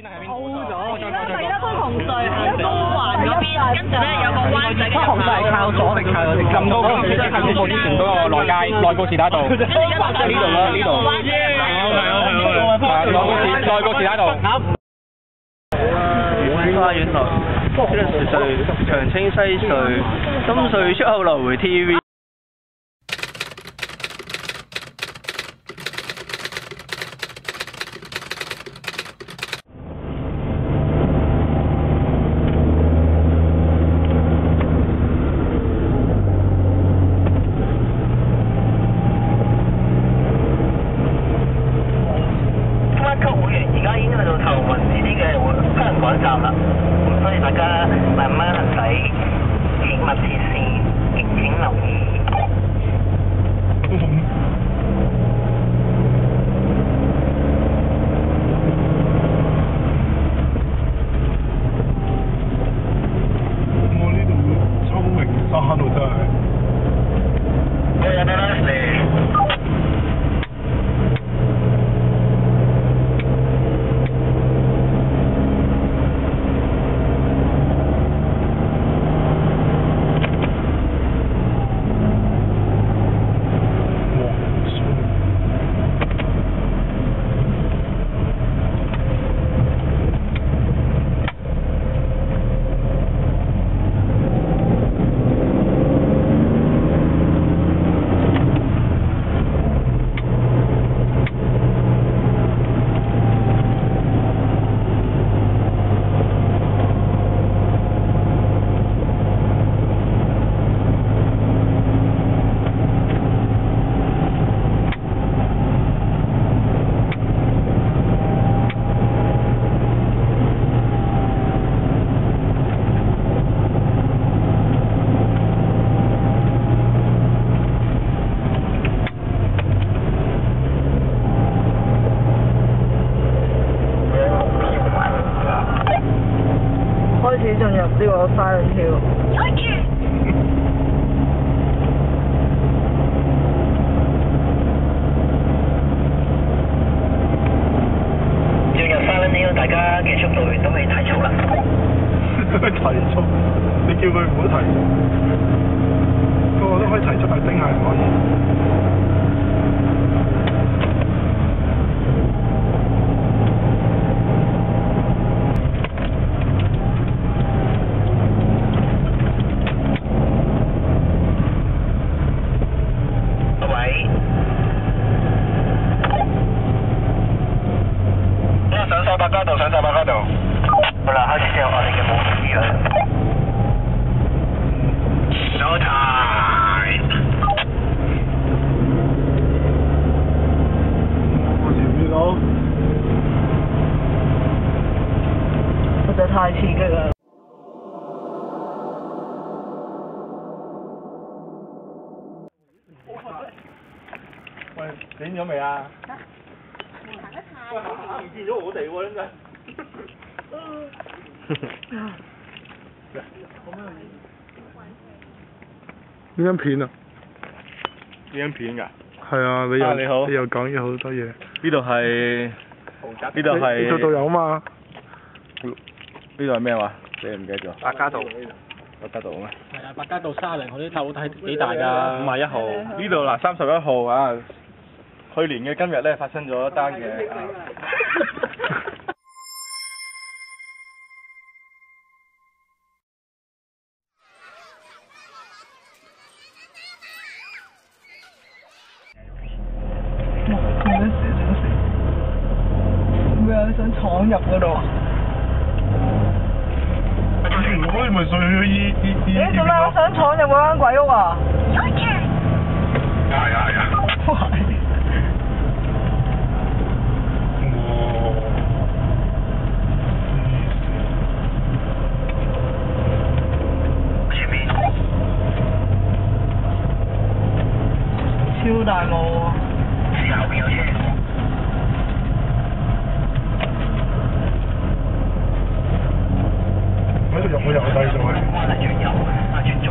咗，第一區紅隧喺中環嗰邊，跟住咧有個灣仔嘅紅隧係靠左定靠右？咁高嗰邊近過之前嗰個內街內告士打道，即係呢度啦，呢度。內告士打道。花園路、呢個隧、長青西隧、深隧出口來回 TV。呢個花輪跳。進入花輪跳，大家嘅速度都可以提速啦。提速？你叫佢唔好提速。個個都可以提速，係丁係唔可以。上晒百嘉道。好啦，開始之後我哋嘅模式啦。No time。我前面佬。實在太刺激啦！喂，影咗未啊？喂，行唔見咗我哋喎，真係。呢張片啊？呢張片㗎？係啊，你好，你又講咗好多嘢。呢度係呢度係。你做導遊啊嘛？呢度係咩話？你唔記得咗？百嘉道。百嘉道咩？係啊，百嘉道30號啲樓睇幾大㗎？51號。呢度嗱31號啊！去年嘅今日咧發生咗一單嘅會有想闖入嗰度啊？如果你咪上去依咦？做咩我想闖入嗰間鬼屋啊？係啊！超大霧喎！試下後邊有車。喺度入去又低咗去。轉右，轉左。